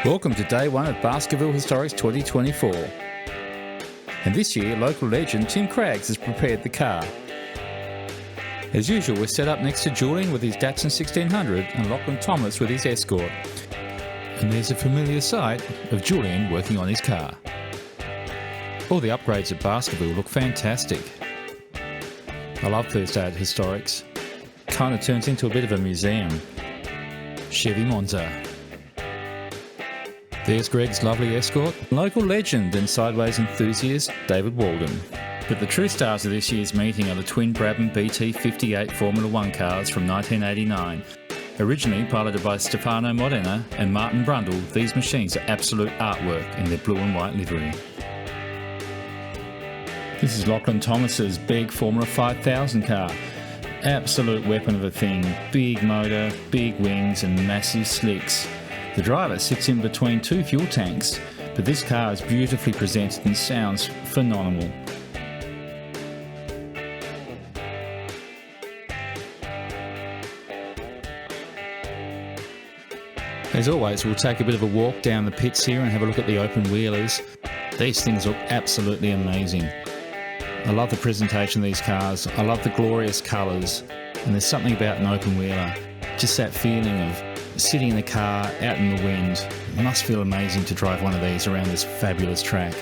Welcome to day one of Baskerville Historics 2024. And this year, local legend Tim Craggs has prepared the car. As usual, we're set up next to Julian with his Datsun 1600 and Lachlan Thomas with his Escort. And there's a familiar sight of Julian working on his car. All the upgrades at Baskerville look fantastic. I love Thursday at Historics. Kind of turns into a bit of a museum. Chevy Monza. There's Greg's lovely Escort, local legend and sideways enthusiast David Walden. But the true stars of this year's meeting are the twin Brabham BT58 Formula 1 cars from 1989. Originally piloted by Stefano Modena and Martin Brundle, these machines are absolute artwork in their blue and white livery. This is Lachlan Thomas's big Formula 5000 car. Absolute weapon of a thing, big motor, big wings and massive slicks. The driver sits in between two fuel tanks, but this car is beautifully presented and sounds phenomenal. As always, we'll take a bit of a walk down the pits here and have a look at the open wheelers. These things look absolutely amazing. I love the presentation of these cars, I love the glorious colours, and there's something about an open wheeler, just that feeling of sitting in the car, out in the wind. It must feel amazing to drive one of these around this fabulous track.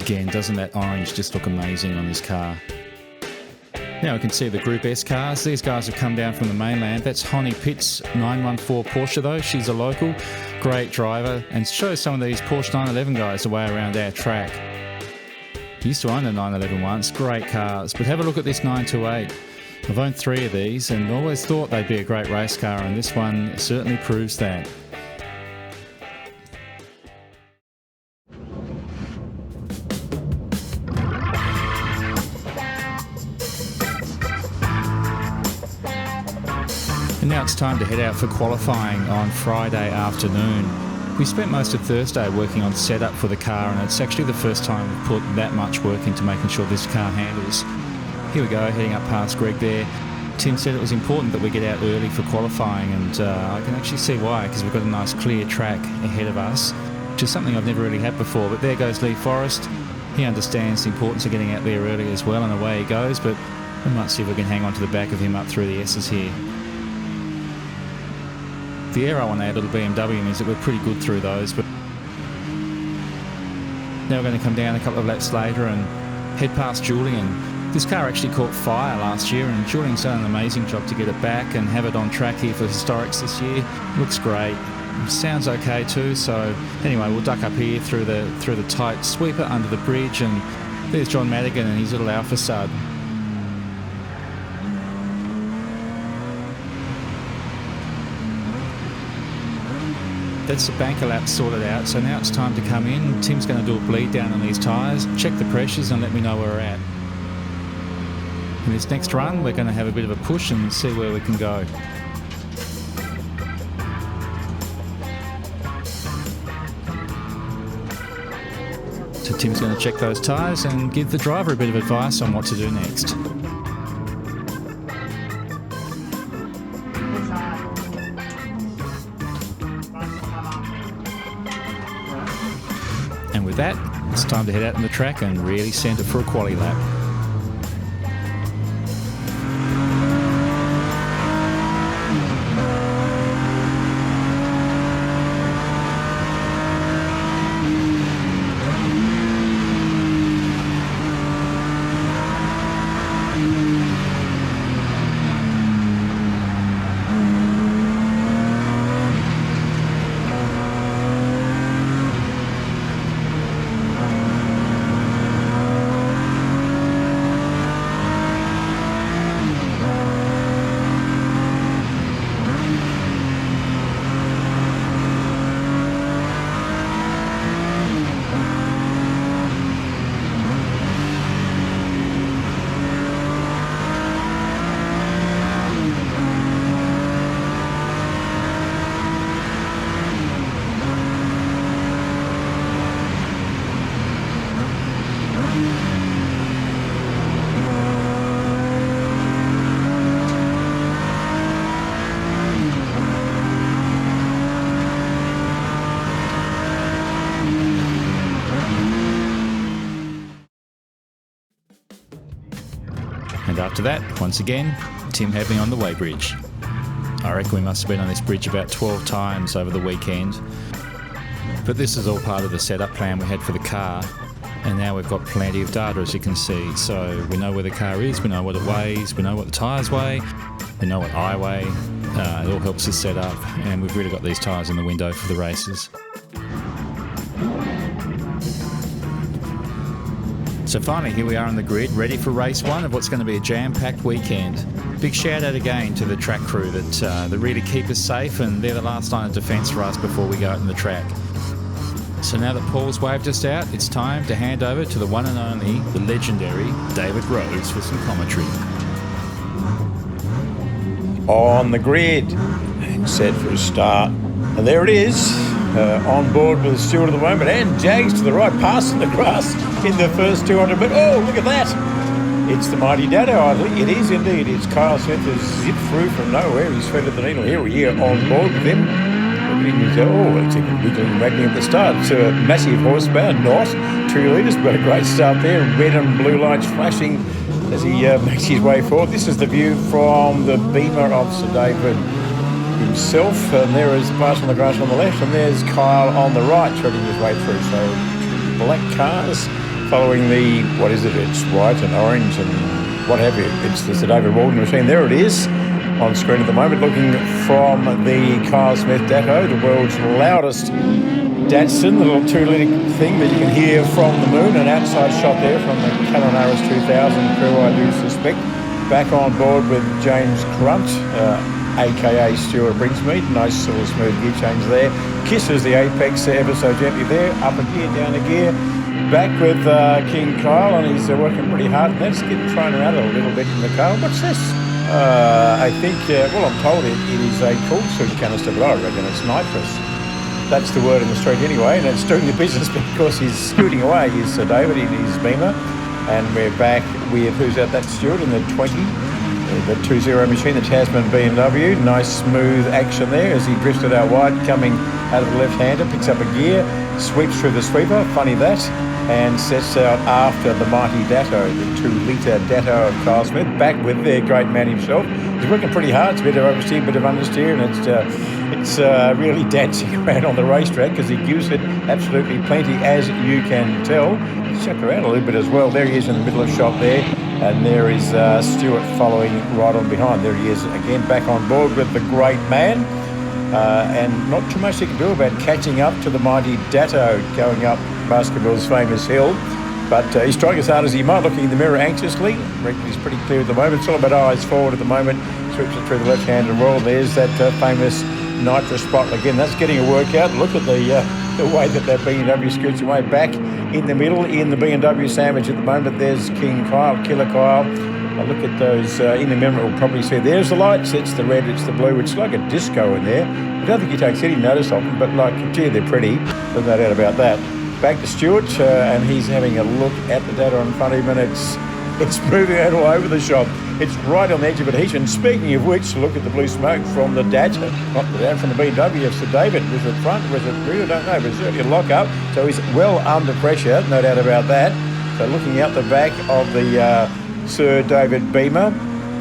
Again, doesn't that orange just look amazing on this car? Now we can see the Group S cars. These guys have come down from the mainland. That's Honey Pitt's 914 Porsche though. She's a local, great driver, and shows some of these Porsche 911 guys the way around our track. Used to own a 911 once, great cars, but have a look at this 928. I've owned 3 of these and always thought they'd be a great race car, and this one certainly proves that. And now it's time to head out for qualifying on Friday afternoon. We spent most of Thursday working on setup for the car, and it's actually the first time we've put that much work into making sure this car handles. Here we go, heading up past Greg there. Tim said it was important that we get out early for qualifying, and I can actually see why, because we've got a nice clear track ahead of us, which is something I've never really had before. But there goes Lee Forrest. He understands the importance of getting out there early as well, and away he goes, but we might see if we can hang on to the back of him up through the S's here. The aero on our little BMW means that we're pretty good through those, but now we're going to come down a couple of laps later and head past Julian. This car actually caught fire last year, and Julian's done an amazing job to get it back and have it on track here for Historics this year. Looks great. Sounds okay too, so anyway, we'll duck up here through the tight sweeper under the bridge, and there's John Madigan and his little Alpha Sud. That's the banker lap sorted out, so now it's time to come in. Tim's going to do a bleed down on these tyres, check the pressures and let me know where we're at. In this next run, we're going to have a bit of a push and see where we can go. So Tim's going to check those tyres and give the driver a bit of advice on what to do next. And with that, it's time to head out on the track and really send it for a quali lap. after that, once again, Tim had me on the weighbridge. I reckon we must have been on this bridge about 12 times over the weekend. But this is all part of the setup plan we had for the car, and now we've got plenty of data, as you can see. So we know where the car is, we know what it weighs, we know what the tyres weigh, we know what I weigh. It all helps us set up, and we've really got these tyres in the window for the races. So finally, here we are on the grid, ready for race one of what's going to be a jam-packed weekend. Big shout out again to the track crew that really keep us safe, and they're the last line of defence for us before we go out on the track. So now that Paul's waved us out, it's time to hand over to the one and only, the legendary David Rhodes for some commentary. On the grid and set for a start. And there it is, on board with Stewart at the moment, and Jags to the right, passing the grass in the first 200. But oh, look at that! It's the mighty Dado, I think. It is indeed. It's Kyle Smith has zipped through from nowhere. He's threaded the needle. Here we are on board with him. It's a wiggling wagging at the start. It's a massive horsepower, not 2 litres, but a great start there. Red and blue lights flashing as he makes his way forward. This is the view from the beamer of Sir David himself, and there is the pass on the grass on the left, and there's Kyle on the right, treading his way through. So black cars following the, what is it? It's white and orange and what have you. It's the Sir David Walden machine. There it is on screen at the moment, looking from the Kyle Smith Datto, the world's loudest Datsun, the little 2-litre thing that you can hear from the moon. An outside shot there from the Calinaris 2000 crew, I do suspect. Back on board with James Crunt, aka Stuart Brinsmead. Nice sort of smooth gear change there. Kisses the apex ever so gently there. Up a gear, down a gear. Back with King Kyle, and he's working pretty hard. And that's getting thrown around a little bit in the car. What's this? I think, well, I'm told it is a cool suit canister, but I reckon it's nitrous. That's the word in the street anyway, and it's doing the business because he's scooting away. He's Sir David in his beamer, and we're back with, who's at that Stewart in the 20, the 2-0 machine, the Tasman BMW. Nice smooth action there as he drifted out wide, coming out of the left-hander, picks up a gear, sweeps through the sweeper, funny that, and sets out after the mighty Datto, the 2-litre Datto of Kyle Smith, back with their great man himself. He's working pretty hard. It's a bit of oversteer, a bit of understeer, and it's really dancing around on the racetrack because he gives it absolutely plenty, as you can tell. He's chucked around a little bit as well. There he is in the middle of shot there, and there is Stewart following right on behind. There he is again, back on board with the great man. And not too much he can do about catching up to the mighty Datto going up Baskerville's famous hill. But he's trying as hard as he might, looking in the mirror anxiously. I reckon he's pretty clear at the moment. It's all about eyes forward at the moment. Sweeps it through the left-handed roll. There's that famous nitrous spot again. That's getting a workout. Look at the way that BMW scoots away back in the middle in the BMW sandwich at the moment. There's King Kyle, Killer Kyle. Look at those in the mirror. We'll probably see there's the lights. It's the red, it's the blue. It's like a disco in there. I don't think he takes any notice of them, but like, gee, they're pretty. There's no doubt about that. Back to Stewart, and he's having a look at the data in front of him, and it's moving out all over the shop. It's right on the edge of adhesion. Speaking of which, look at the blue smoke from the Datsun, not the Datsun, from the BMW of Sir David. Was it front, was it rear? I don't know, but certainly a lock up. So he's well under pressure, no doubt about that. So looking out the back of the Sir David Beamer,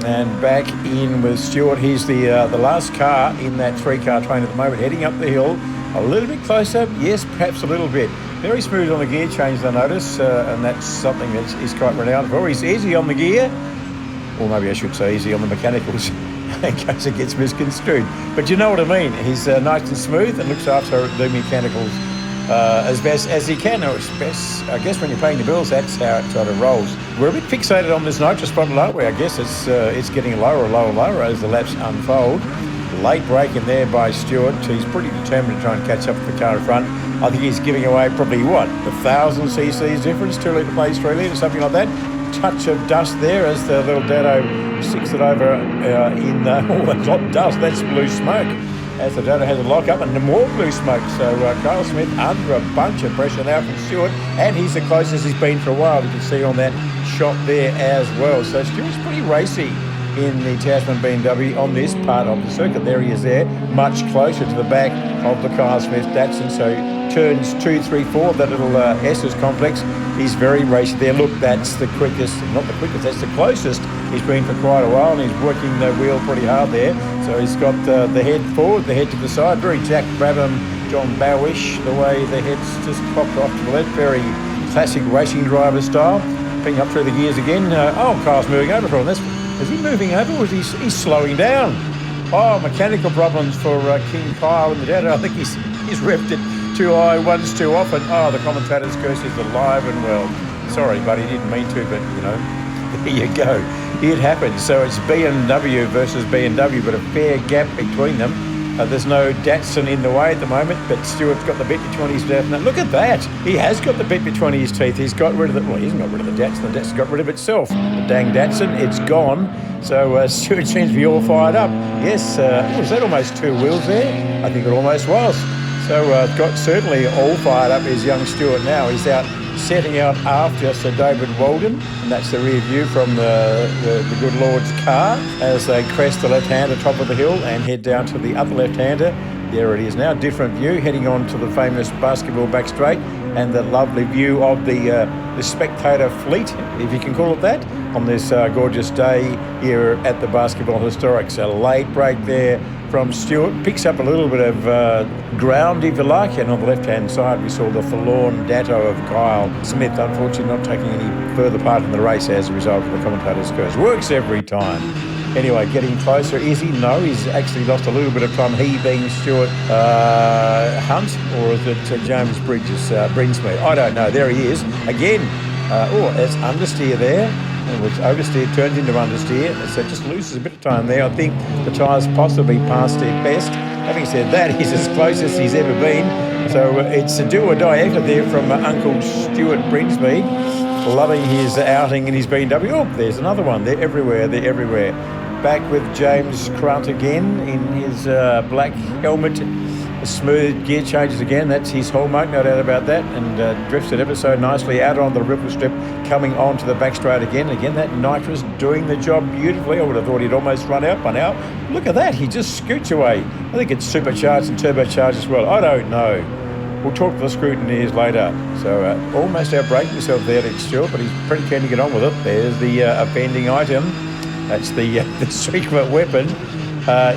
and back in with Stewart. He's the last car in that 3-car train at the moment, heading up the hill. A little bit closer, yes, perhaps a little bit. Very smooth on the gear change, I notice, and that's something that he's quite renowned for. He's easy on the gear, or maybe I should say easy on the mechanicals, in case it gets misconstrued. But you know what I mean. He's nice and smooth and looks after the mechanicals as best as he can, or as best, I guess when you're paying the bills, that's how it sort of rolls. We're a bit fixated on this nitrous bottle, aren't we? I guess it's getting lower and lower and lower as the laps unfold. Late break in there by Stewart. He's pretty determined to try and catch up with the car in front. I think he's giving away probably, what, 1,000 cc's difference, 2 litre place, 3 litre, something like that. Touch of dust there as the little Datto sticks it over in, that's not dust, that's blue smoke. As the Datto has a lock up and more blue smoke. So Kyle Smith under a bunch of pressure now from Stewart, and he's the closest he's been for a while. You can see on that shot there as well. So Stewart's pretty racy in the Tasman BMW on this part of the circuit. There he is there, much closer to the back of the Kyle Smith Datsun. So turns 2, 3, 4, that little Estes complex, he's very racy there. Look, that's the quickest, not the quickest, that's the closest He's been for quite a while, and he's working the wheel pretty hard there. So he's got the head forward, the head to the side, very Jack Brabham, John Bowish, the way the head's just popped off to the left, very classic racing driver style. Picking up through the gears again. Kyle's moving over from this. Is he moving over, or is he's slowing down? Oh, mechanical problems for King Kyle in the data. I think he's revved it too high once too often. Oh, the commentator's curse is alive and well. Sorry, but he didn't mean to, but, you know, there you go. It happens. So it's BMW versus BMW, but a fair gap between them. There's no Datsun in the way at the moment, but Stuart's got the bit between his teeth. Now, look at that. He has got the bit between his teeth. He's got rid of it. Well, he hasn't got rid of the Datsun. The Datsun got rid of itself. The dang Datsun, it's gone. So Stuart seems to be all fired up. Yes, was that almost two wheels there? I think it almost was. So got certainly all fired up is young Stuart now. He's out setting out after Sir David Walden, and that's the rear view from the good Lord's car as they crest the left-hander top of the hill and head down to the other left-hander. There it is now, different view, heading on to the famous Baskerville back straight and the lovely view of the spectator fleet, if you can call it that, on this gorgeous day here at the Baskervile Historics. A late break there from Stuart, picks up a little bit of ground, if you like, and on the left-hand side we saw the forlorn datto of Kyle Smith, unfortunately not taking any further part in the race as a result of the commentator's curse. Works every time. Anyway, getting closer. Is he? No, he's actually lost a little bit of time. He being Stuart Hunt, or is it James Brinsmead? I don't know. There he is again. There's understeer there. It was oversteer, turned into understeer, so it just loses a bit of time there. I think the tyres possibly past their best. Having said that, he's as close as he's ever been. So it's a do-or-die effort there from Uncle Stuart Brinsmead. Loving his outing in his BMW. Oh, there's another one. They're everywhere. Back with James Crunt again in his black helmet. Smooth gear changes again. That's his hallmark, no doubt about that. And drifts it ever so nicely out on the ripple strip, coming on to the back straight again. Again, that nitrous doing the job beautifully. I would have thought he'd almost run out by now. Look at that. He just scoots away. I think it's supercharged and turbocharged as well. I don't know. We'll talk to the scrutineers later. So almost outbreaking himself there to Stuart, but he's pretty keen to get on with it. There's the offending item. That's the secret weapon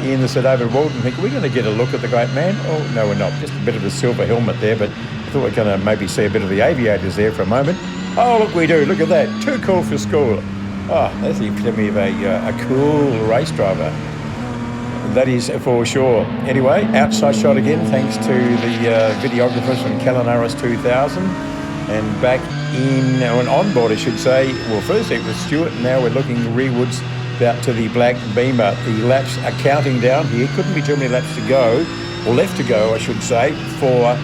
in the Sir David Walden. I think, are we going to get a look at the great man? Oh, no, we're not. Just a bit of a silver helmet there, but I thought we're going to maybe see a bit of the aviators there for a moment. Oh, look, we do. Look at that. Too cool for school. Oh, that's the epitome of a cool race driver. That is for sure. Anyway, outside shot again, thanks to the videographers from Calinaris 2000. And back in, on board, I should say. Well, first it was Stuart, and now we're looking rearwards out to the black Beamer. The laps are counting down here. Couldn't be too many laps to go, or left to go, I should say, for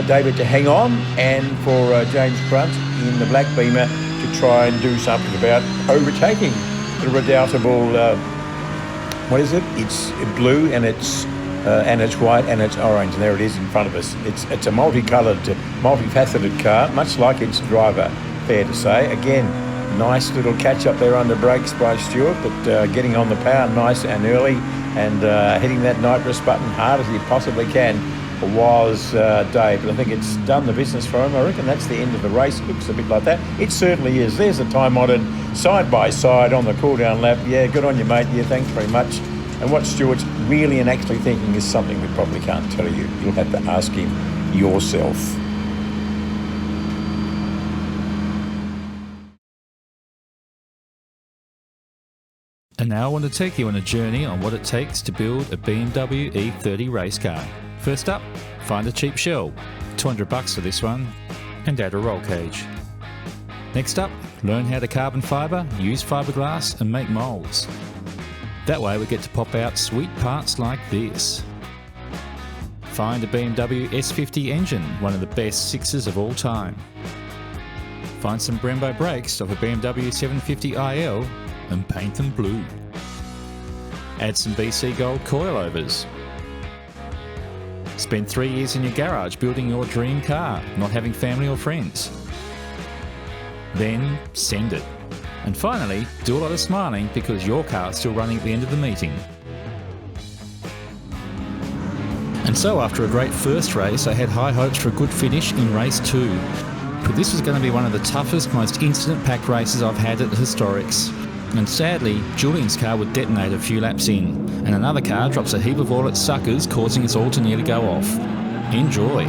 David to hang on and for James Crunt in the black Beamer to try and do something about overtaking the redoubtable, what is it? It's blue and it's white and it's orange, and there it is in front of us. It's a multicoloured, multifaceted car, much like its driver, fair to say. Again, nice little catch up there under brakes by Stuart, but getting on the power nice and early and hitting that nitrous button hard as he possibly can was Dave. But I think it's done the business for him. I reckon that's the end of the race. It looks a bit like that. It certainly is. There's a time-honoured side-by-side on the cool-down lap. Yeah, good on you, mate. Yeah, thanks very much. And what Stuart's really and actually thinking is something we probably can't tell you. You'll have to ask him yourself. And now I want to take you on a journey on what it takes to build a BMW E30 race car. First up, find a cheap shell, $200 for this one, and add a roll cage. Next up, learn how to carbon fibre, use fiberglass and make moulds. That way we get to pop out sweet parts like this. Find a BMW S50 engine, one of the best sixes of all time. Find some Brembo brakes off a BMW 750iL and paint them blue. Add some BC Gold coilovers. Spend 3 years in your garage building your dream car, not having family or friends. Then send it. And finally, do a lot of smiling because your car's still running at the end of the meeting. And so after a great first race, I had high hopes for a good finish in race 2. But this was going to be one of the toughest, most incident-packed races I've had at the Historics. And sadly, Julian's car would detonate a few laps in, and another car drops a heap of oil at suckers, causing us all to nearly go off. Enjoy.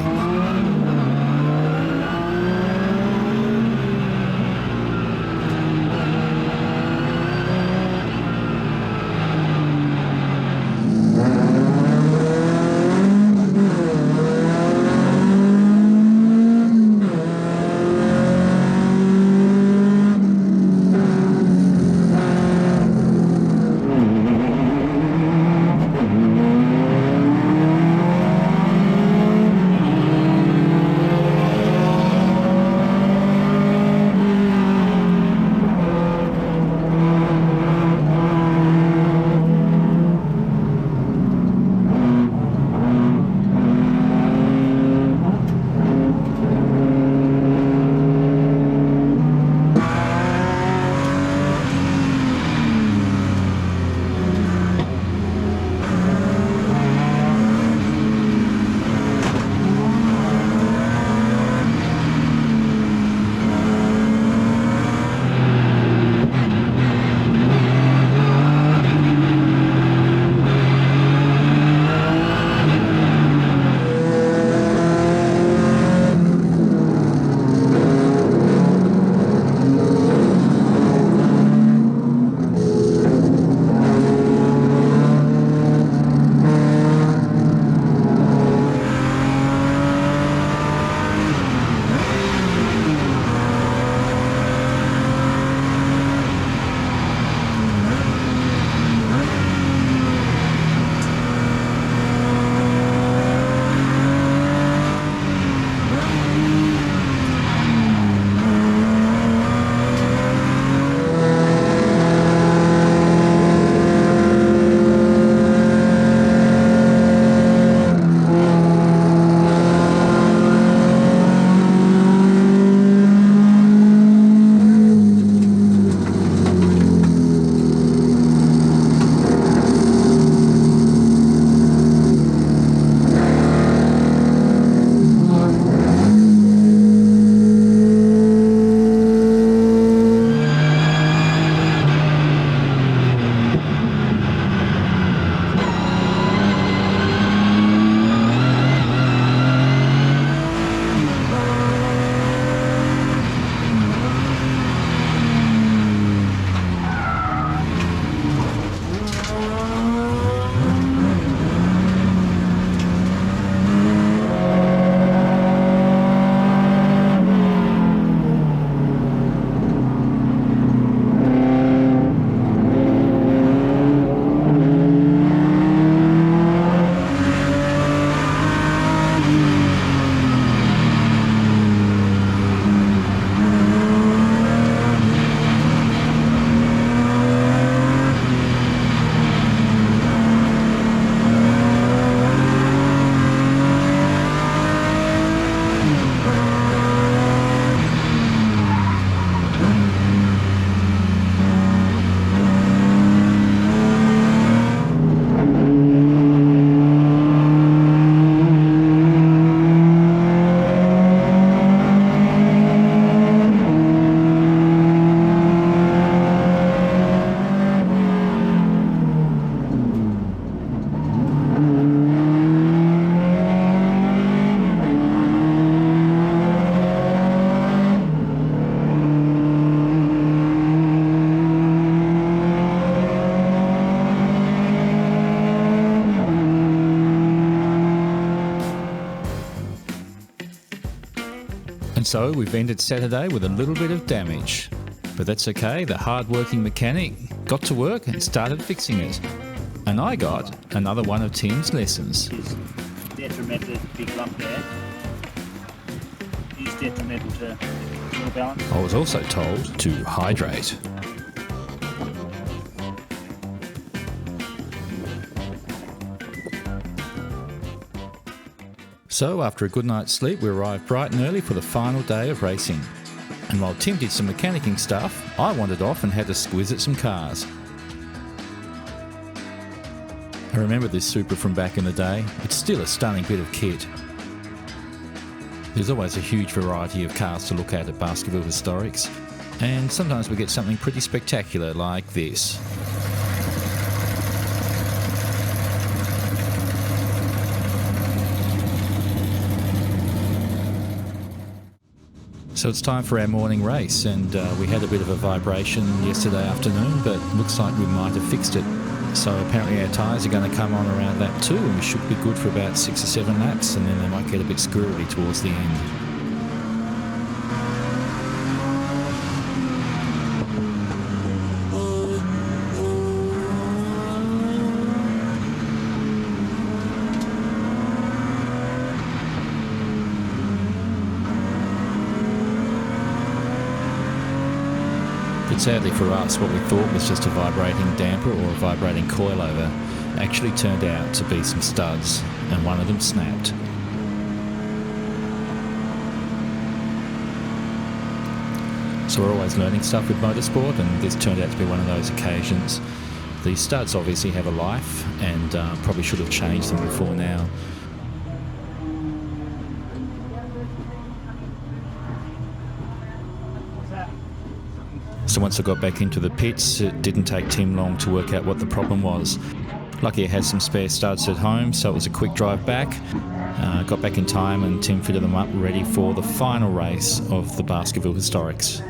And so we've ended Saturday with a little bit of damage. But that's okay, the hard-working mechanic got to work and started fixing it. And I got another one of Tim's lessons. Detrimental, big lump there. Use detrimental to fuel balance. I was also told to hydrate. So after a good night's sleep, we arrived bright and early for the final day of racing. And while Tim did some mechanicking stuff, I wandered off and had a squiz at some cars. I remember this Supra from back in the day. It's still a stunning bit of kit. There's always a huge variety of cars to look at Baskerville Historics. And sometimes we get something pretty spectacular like this. So it's time for our morning race, and we had a bit of a vibration yesterday afternoon, but looks like we might have fixed it. So apparently our tyres are going to come on around lap 2, and we should be good for about 6 or 7 laps, and then they might get a bit squirrely towards the end. But sadly for us, what we thought was just a vibrating damper or a vibrating coilover actually turned out to be some studs, and one of them snapped. So we're always learning stuff with motorsport, and this turned out to be one of those occasions. The studs obviously have a life, and probably should have changed them before now. So once I got back into the pits, it didn't take Tim long to work out what the problem was. Lucky I had some spare studs at home, so it was a quick drive back. Got back in time and Tim fitted them up ready for the final race of the Baskervile Historics.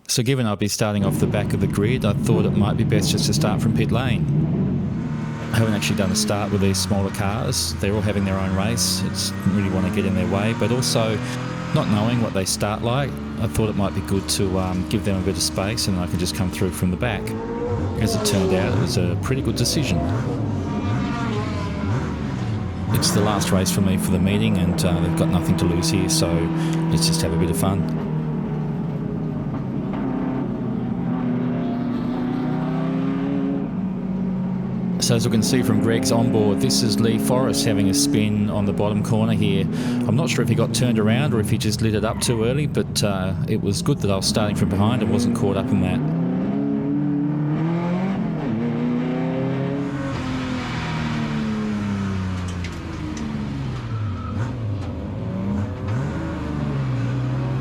So given I'll be starting off the back of the grid, I thought it might be best just to start from pit lane. I haven't actually done a start with these smaller cars. They're all having their own race. It's really want to get in their way, but also not knowing what they start like, I thought it might be good to give them a bit of space, and I can just come through from the back. As it turned out, it was a pretty good decision. It's the last race for me for the meeting, and they've got nothing to lose here, so let's just have a bit of fun. So as you can see from Greg's onboard, this is Lee Forrest having a spin on the bottom corner here. I'm not sure if he got turned around or if he just lit it up too early, but it was good that I was starting from behind and wasn't caught up in that.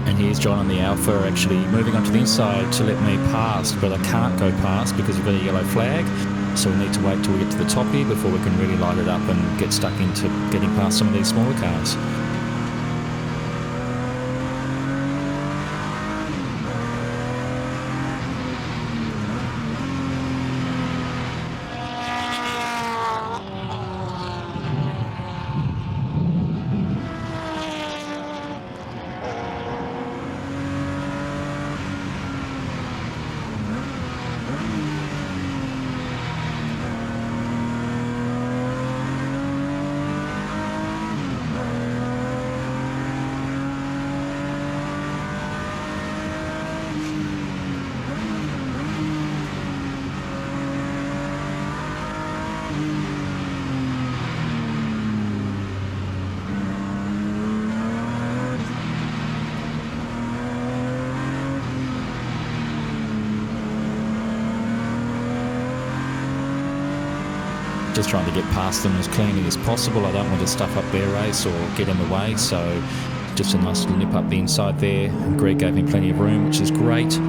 And here's John on the Alpha actually moving onto the inside to let me pass, but I can't go past because we've got a yellow flag. So we need to wait till we get to the top here before we can really light it up and get stuck into getting past some of these smaller cars. Just trying to get past them as cleanly as possible. I don't want to stuff up their race or get in the way, so just a nice little nip up the inside there. And Greg gave me plenty of room, which is great.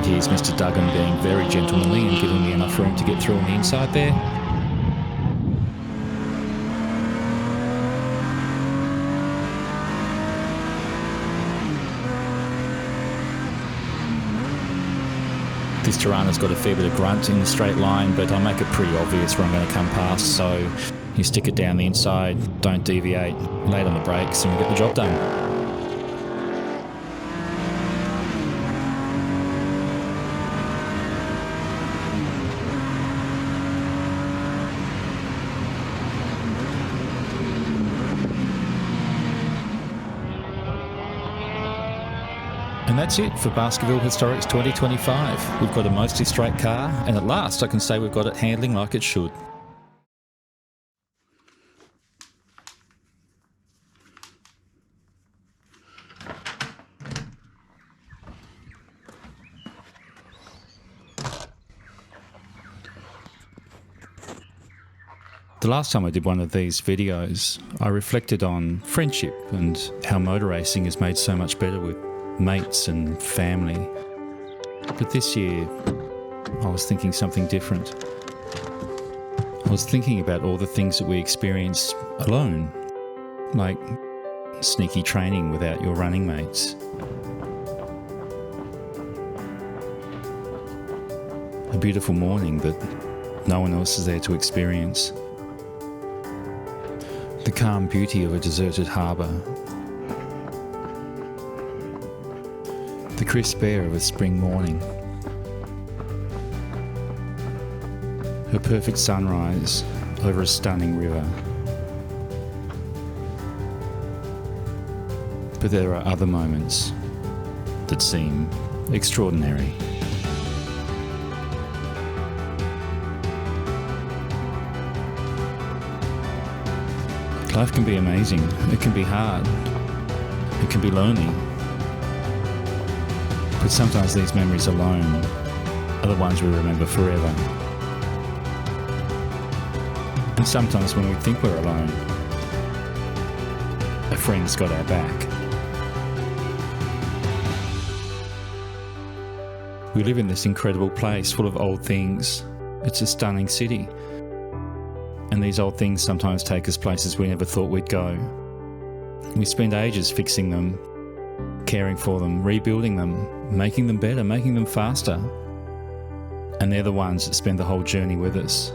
Here's Mr. Duggan being very gentlemanly and giving me enough room to get through on the inside there. This Tirana's got a fair bit of grunt in the straight line, but I'll make it pretty obvious where I'm going to come past, so you stick it down the inside, don't deviate, lay it on the brakes and we'll get the job done. And that's it for Baskerville Historics 2025. We've got a mostly straight car, and at last I can say we've got it handling like it should. The last time I did one of these videos, I reflected on friendship and how motor racing is made so much better with mates and family. But this year, I was thinking something different. I was thinking about all the things that we experience alone, like sneaky training without your running mates, a beautiful morning that no one else is there to experience, the calm beauty of a deserted harbour, the crisp air of a spring morning, a perfect sunrise over a stunning river. But there are other moments that seem extraordinary. Life can be amazing, it can be hard, it can be lonely. But sometimes these memories alone are the ones we remember forever. And sometimes when we think we're alone, a friend's got our back. We live in this incredible place full of old things. It's a stunning city. And these old things sometimes take us places we never thought we'd go. We spend ages fixing them, caring for them, rebuilding them, making them better, making them faster. And they're the ones that spend the whole journey with us.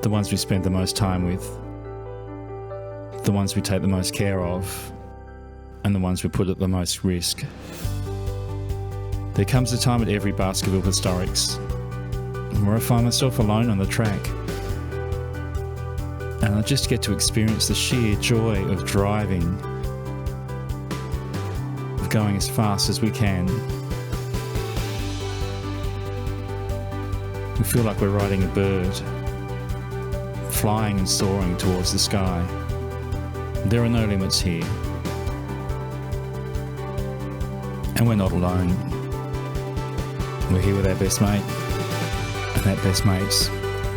The ones we spend the most time with, the ones we take the most care of, and the ones we put at the most risk. There comes a time at every Baskerville Historics where I find myself alone on the track. And I just get to experience the sheer joy of driving, of going as fast as we can. We feel like we're riding a bird, flying and soaring towards the sky. There are no limits here. And we're not alone. We're here with our best mate, and that best mate's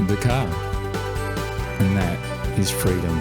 the car. And that is freedom.